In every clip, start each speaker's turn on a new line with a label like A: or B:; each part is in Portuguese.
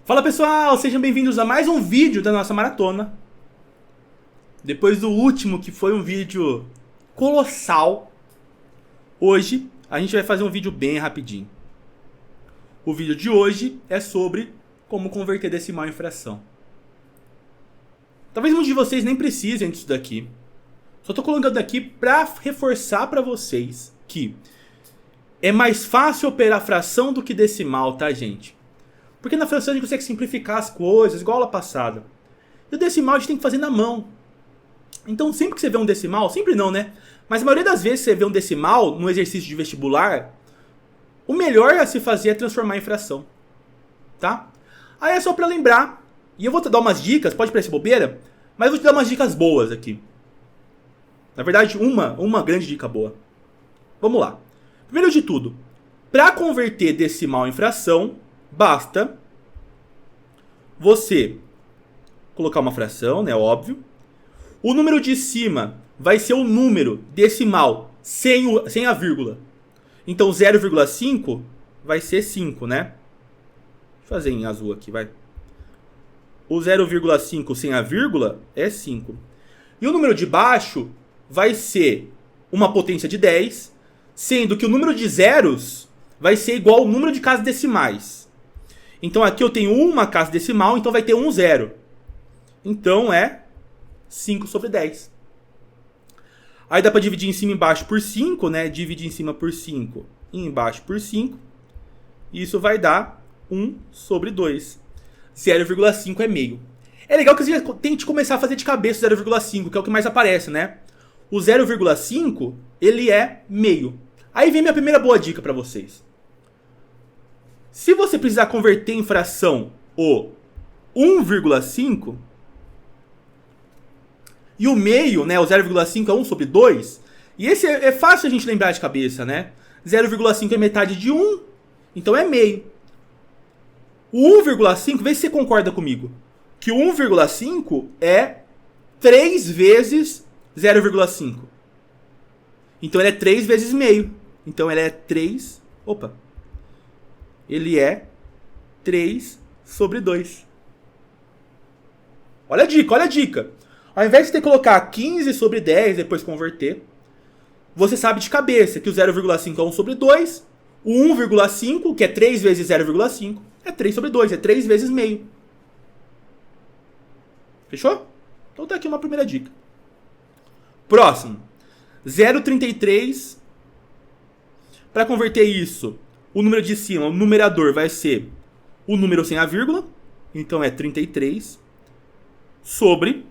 A: Fala pessoal, sejam bem-vindos a mais um vídeo da nossa maratona. Depois do último, que foi um vídeo colossal, hoje a gente vai fazer um vídeo bem rapidinho. O vídeo de hoje é sobre como converter decimal em fração. Talvez muitos de vocês nem precisem disso daqui. Só estou colocando aqui para reforçar para vocês que é mais fácil operar fração do que decimal, tá, gente? Porque na fração a gente consegue simplificar as coisas, igual a aula passada. E o decimal a gente tem que fazer na mão. Então sempre que você vê um decimal, sempre não, né? Mas a maioria das vezes que você vê um decimal no exercício de vestibular, o melhor a se fazer é transformar em fração. Tá? Aí é só pra lembrar. E eu vou te dar umas dicas, pode parecer bobeira, mas eu vou te dar umas dicas boas aqui. Na verdade, uma grande dica boa. Vamos lá. Primeiro de tudo, para converter decimal em fração, basta você colocar uma fração, né? Óbvio. O número de cima vai ser o número decimal sem a vírgula. Então 0,5 vai ser 5, né? Deixa eu fazer em azul aqui, vai. O 0,5 sem a vírgula é 5. E o número de baixo vai ser uma potência de 10, sendo que o número de zeros vai ser igual ao número de casas decimais. Então aqui eu tenho uma casa decimal, então vai ter um zero. Então é 5 sobre 10. Aí dá para dividir em cima e embaixo por 5, né? Dividir em cima por 5 e embaixo por 5. Isso vai dar 1 sobre 2. 0,5 é meio. É legal que você tente começar a fazer de cabeça o 0,5, que é o que mais aparece, né? O 0,5, ele é meio. Aí vem minha primeira boa dica para vocês. Se você precisar converter em fração o 1,5 e o meio, né, o 0,5 é 1 sobre 2, e esse é fácil a gente lembrar de cabeça, né? 0,5 é metade de 1, então é meio. O 1,5, vê se você concorda comigo, que o 1,5 é 3 vezes 0,5. Então ele é 3 vezes meio. Então ele é 3... Ele é 3 sobre 2. Olha a dica, olha a dica. Ao invés de ter que colocar 15 sobre 10 depois converter, você sabe de cabeça que o 0,5 é 1 sobre 2. O 1,5, que é 3 vezes 0,5, é 3 sobre 2, é 3 vezes meio. Fechou? Então tá aqui uma primeira dica. Próximo. 0,33. Para converter isso, o número de cima, o numerador, vai ser o número sem a vírgula. Então é 33 sobre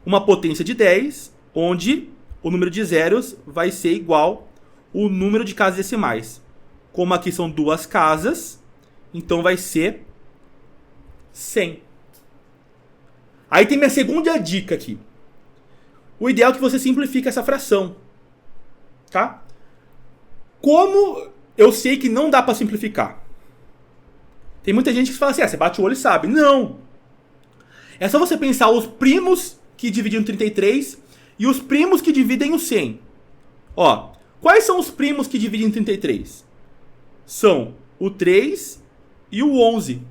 A: uma potência de 10, onde o número de zeros vai ser igual ao número de casas decimais. Como aqui são duas casas, então vai ser 100. Aí tem minha segunda dica aqui. O ideal é que você simplifique essa fração. Tá? Como eu sei que não dá para simplificar? Tem muita gente que fala assim, você bate o olho e sabe. Não! É só você pensar os primos que dividem o 33 e os primos que dividem o 100. Ó, quais são os primos que dividem o 33? São o 3 e o 11.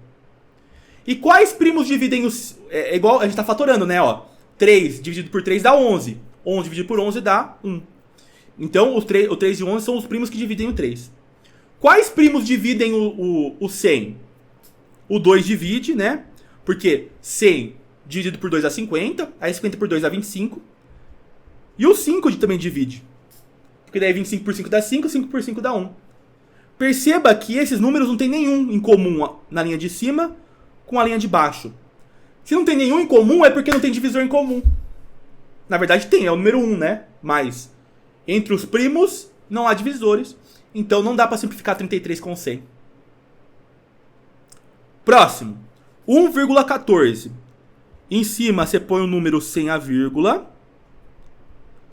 A: E quais primos dividem os... É igual, a gente tá fatorando, né? Ó, 3 dividido por 3 dá 11. 11 dividido por 11 dá 1. Então, o 3 e o 11 são os primos que dividem o 3. Quais primos dividem o 100? O 2 divide, né? Porque 100 dividido por 2 dá 50. Aí 50 por 2 dá 25. E o 5 também divide. Porque daí 25 por 5 dá 5, 5 por 5 dá 1. Perceba que esses números não tem nenhum em comum na linha de cima com a linha de baixo. Se não tem nenhum em comum, é porque não tem divisor em comum. Na verdade tem, é o número 1, né? Mas entre os primos não há divisores. Então não dá para simplificar 33 com 100. Próximo. 1,14. Em cima você põe o número sem a vírgula.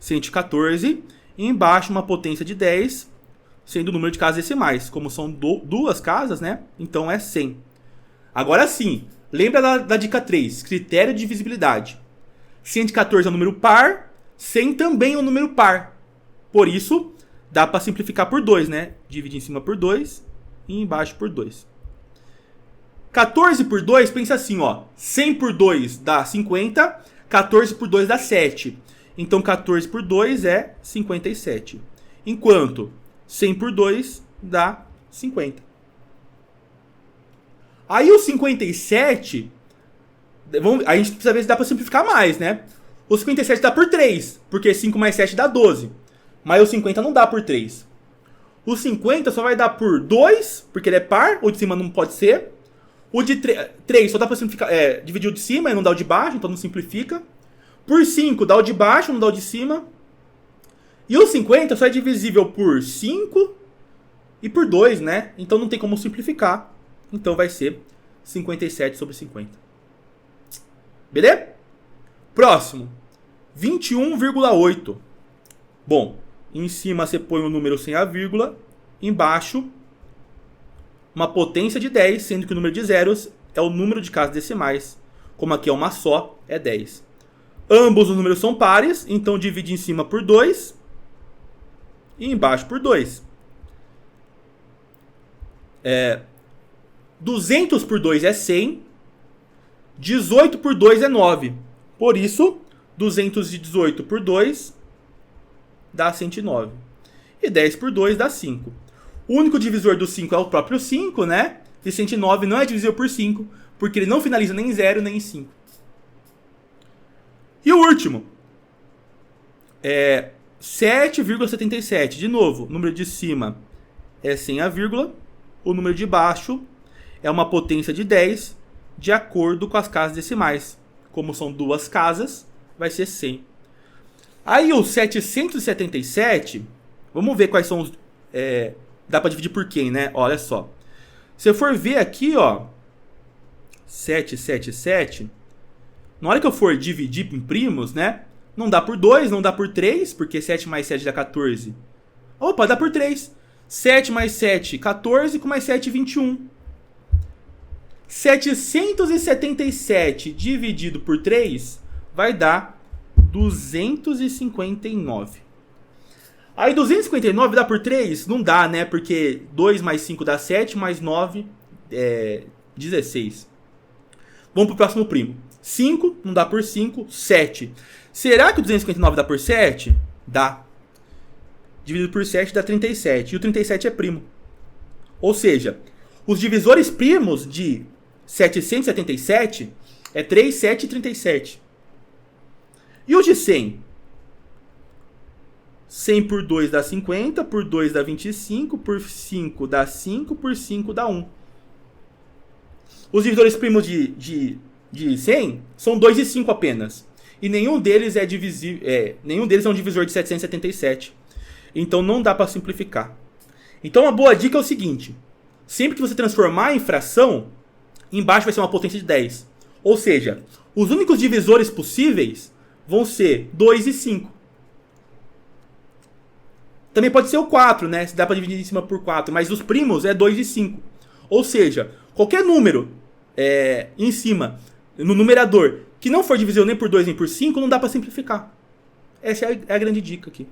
A: 114. E embaixo uma potência de 10. Sendo o número de casas decimais. Como são duas casas, né? Então é 100. Agora sim. Lembra da dica 3. Critério de divisibilidade. 114 é um número par. 100 também é um número par. Por isso, dá para simplificar por 2, né? Dividir em cima por 2 e embaixo por 2. 14 por 2, pensa assim, ó. 100 por 2 dá 50, 14 por 2 dá 7. Então 14 por 2 é 57. Enquanto 100 por 2 dá 50. Aí o 57, a gente precisa ver se dá para simplificar mais, né? O 57 dá por 3, porque 5 mais 7 dá 12. Mas o 50 não dá por 3. O 50 só vai dar por 2, porque ele é par, o de cima não pode ser. O de 3 só dá para simplificar, dividir o de cima e não dá o de baixo, então não simplifica. Por 5 dá o de baixo, não dá o de cima. E o 50 só é divisível por 5 e por 2, né? Então não tem como simplificar. Então vai ser 57 sobre 50. Beleza? Próximo. 21,8. Bom, em cima você põe o número sem a vírgula. Embaixo, uma potência de 10, sendo que o número de zeros é o número de casas decimais. Como aqui é uma só, é 10. Ambos os números são pares, então divide em cima por 2 e embaixo por 2. 200 por 2 é 100. 18 por 2 é 9. Por isso, 218 por 2 dá 109. E 10 por 2 dá 5. O único divisor do 5 é o próprio 5, né? E 109 não é divisível por 5, porque ele não finaliza nem em 0 nem em 5. E o último é 7,77. De novo, o número de cima é sem a vírgula. O número de baixo é uma potência de 10 de acordo com as casas decimais. Como são duas casas, vai ser 100. Aí o 777, vamos ver quais são os... dá para dividir por quem, né? Olha só. Se eu for ver aqui, ó, 777, na hora que eu for dividir em primos, né? Não dá por 2, não dá por 3, porque 7 mais 7 dá 14. Opa, dá por 3. 7 mais 7, 14, com mais 7, 21. 777 dividido por 3 vai dar 259. Aí 259 dá por 3? Não dá, né? Porque 2 mais 5 dá 7, mais 9 é 16. Vamos pro próximo primo. 5 não dá por 5, 7. Será que o 259 dá por 7? Dá. Dividido por 7 dá 37. E o 37 é primo. Ou seja, os divisores primos de 777 é 3, 7 e 37. E o de 100? 100 por 2 dá 50, por 2 dá 25, por 5 dá 5, por 5 dá 1. Os divisores primos de 100 são 2 e 5 apenas. E nenhum deles é divisível, nenhum deles é um divisor de 777. Então não dá para simplificar. Então uma boa dica é o seguinte: sempre que você transformar em fração, embaixo vai ser uma potência de 10. Ou seja, os únicos divisores possíveis vão ser 2 e 5. Também pode ser o 4, né? Se dá para dividir em cima por 4. Mas os primos é 2 e 5. Ou seja, qualquer número em cima, no numerador, que não for divisível nem por 2 nem por 5, não dá para simplificar. Essa é a grande dica aqui.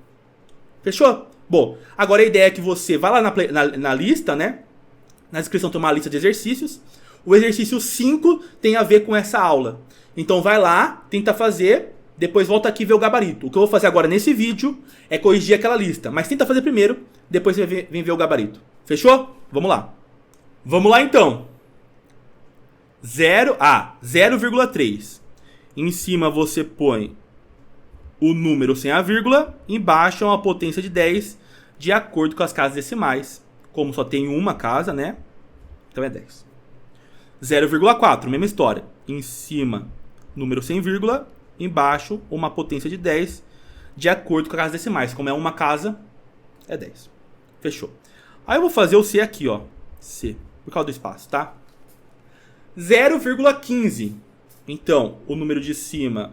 A: Fechou? Bom, agora a ideia é que você vá lá na lista, né? Na descrição tem uma lista de exercícios. O exercício 5 tem a ver com essa aula. Então vai lá, tenta fazer, depois volta aqui e vê o gabarito. O que eu vou fazer agora nesse vídeo é corrigir aquela lista. Mas tenta fazer primeiro, depois você vem ver o gabarito. Fechou? Vamos lá. Vamos lá então. 0,3. Em cima você põe o número sem a vírgula. Embaixo é uma potência de 10 de acordo com as casas decimais. Como só tem uma casa, né? Então é 10. 0,4, mesma história. Em cima, número sem vírgula. Embaixo, uma potência de 10 de acordo com as casas decimais. Como é uma casa, é 10. Fechou. Aí eu vou fazer o C aqui, ó. C, por causa do espaço, tá? 0,15. Então, o número de cima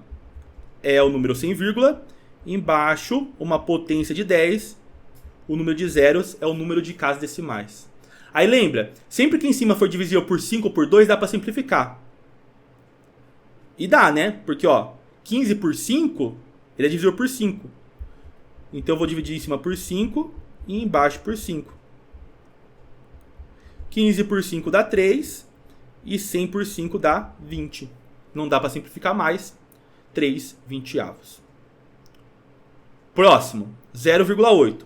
A: é o número sem vírgula. Embaixo, uma potência de 10. O número de zeros é o número de casas decimais. Aí lembra, sempre que em cima for divisível por 5 ou por 2, dá para simplificar. E dá, né? Porque, ó, 15 por 5, ele é divisível por 5. Então eu vou dividir em cima por 5 e embaixo por 5. 15 por 5 dá 3. E 100 por 5 dá 20. Não dá para simplificar mais. 3/20. Próximo, 0,8.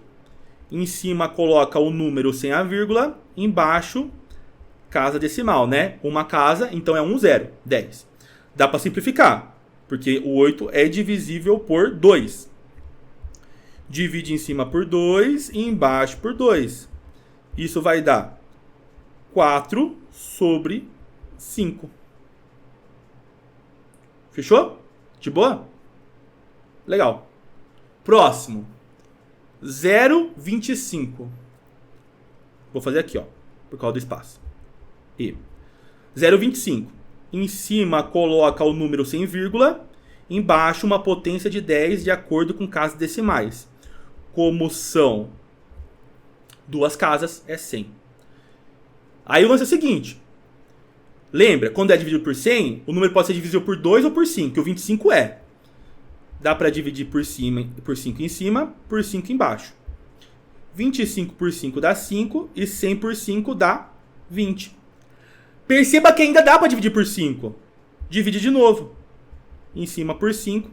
A: Em cima coloca o número sem a vírgula. Embaixo, casa decimal, né? Uma casa, então é 1 0, 10. Dá para simplificar, porque o 8 é divisível por 2. Divide em cima por 2 e embaixo por 2. Isso vai dar 4 sobre 5. Fechou? De boa? Legal. Próximo. 0,25. Vou fazer aqui, ó, por causa do espaço. E 0,25. Em cima coloca o número sem vírgula. Embaixo uma potência de 10 de acordo com casas decimais. Como são duas casas, é 100. Aí o lance é o seguinte. Lembra, quando é dividido por 100, o número pode ser divisível por 2 ou por 5, que o 25 é. Dá para dividir por 5 em cima, por 5 embaixo. 25 por 5 dá 5 e 100 por 5 dá 20. Perceba que ainda dá para dividir por 5. Divide de novo. Em cima por 5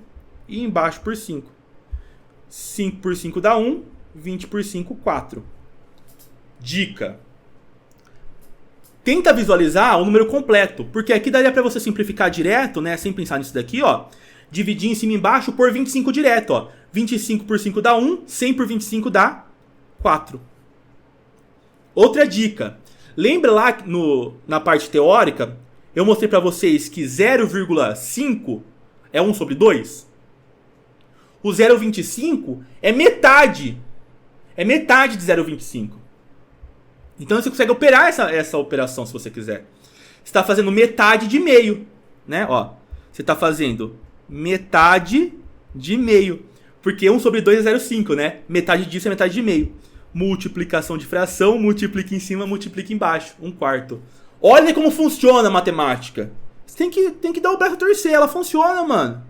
A: e embaixo por 5. 5 por 5 dá 1, 20 por 5, 4. Dica. Tenta visualizar o número completo, porque aqui daria para você simplificar direto, né, sem pensar nisso daqui, ó. Dividir em cima e embaixo por 25 direto, ó. 25 por 5 dá 1, 100 por 25 dá 4. Outra dica. Lembra lá na parte teórica, eu mostrei para vocês que 0,5 é 1 sobre 2? O 0,25 é metade. É metade de 0,25. Então você consegue operar essa operação se você quiser. Você está fazendo metade de meio, né? Ó, você está fazendo metade de meio. Porque 1 sobre 2 é 0,5, né? Metade disso é metade de meio. Multiplicação de fração, multiplica em cima, multiplica embaixo. 1/4. Olha como funciona a matemática. Você tem que dar o braço a torcer. Ela funciona, mano.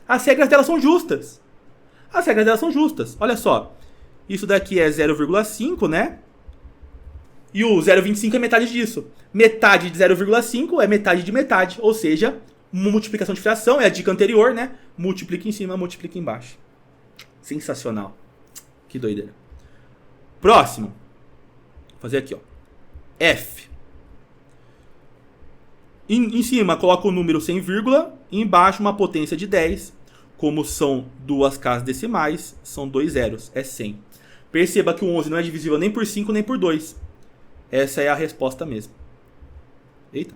A: As regras delas são justas. As regras delas são justas. Olha só. Isso daqui é 0,5, né? E o 0,25 é metade disso. Metade de 0,5 é metade de metade. Ou seja, multiplicação de fração é a dica anterior, né? Multiplica em cima, multiplica embaixo. Sensacional. Que doideira. Próximo. Vou fazer aqui, ó. F. Em cima, coloca o número sem vírgula. E embaixo, uma potência de 10. Como são duas casas decimais, são 2 zeros. É 100. Perceba que o 11 não é divisível nem por 5 nem por 2. Essa é a resposta mesmo. Eita.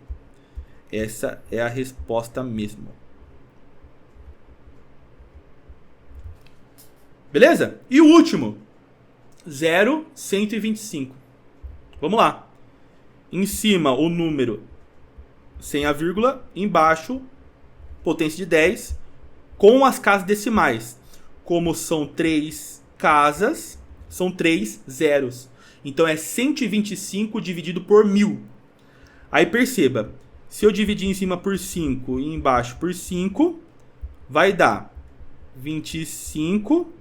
A: Essa é a resposta mesmo. Beleza? E o último. 0,125. Vamos lá. Em cima, o número sem a vírgula. Embaixo, potência de 10. Com as casas decimais. Como são 3 casas, são 3 zeros. Então é 125 dividido por 1000. Aí perceba. Se eu dividir em cima por 5 e embaixo por 5, vai dar 25.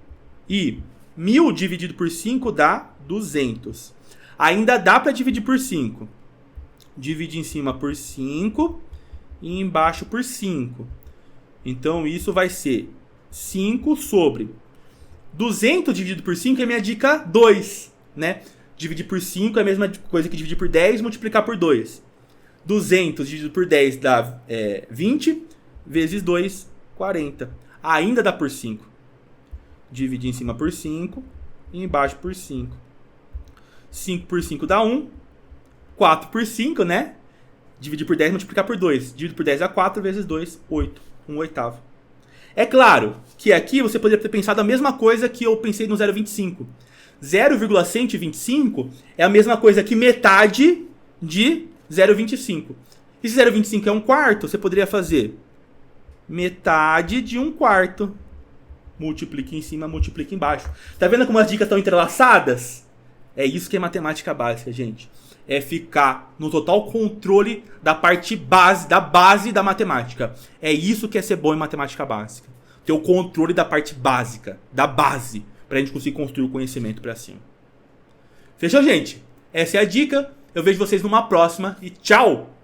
A: E 1000 dividido por 5 dá 200. Ainda dá para dividir por 5. Divide em cima por 5 e embaixo por 5. Então isso vai ser 5 sobre 200 dividido por 5 é minha dica 2, né? Dividir por 5 é a mesma coisa que dividir por 10 e multiplicar por 2. 200 dividido por 10 dá 20, vezes 2, 40. Ainda dá por 5. Dividir em cima por 5 e embaixo por 5. 5 por 5 dá 1. 4 por 5, né? Dividir por 10 e multiplicar por 2. Dividir por 10 dá 4, vezes 2, 8. 1/8. É claro que aqui você poderia ter pensado a mesma coisa que eu pensei no 0,25. 0,125 é a mesma coisa que metade de 0,25. E se 0,25 é 1/4, você poderia fazer metade de 1/4. Multiplica em cima, multiplica embaixo. Tá vendo como as dicas estão entrelaçadas? É isso que é matemática básica, gente. É ficar no total controle da parte base, da base da matemática. É isso que é ser bom em matemática básica. Ter o controle da parte básica, da base, pra gente conseguir construir o conhecimento pra cima. Fechou, gente? Essa é a dica. Eu vejo vocês numa próxima e tchau!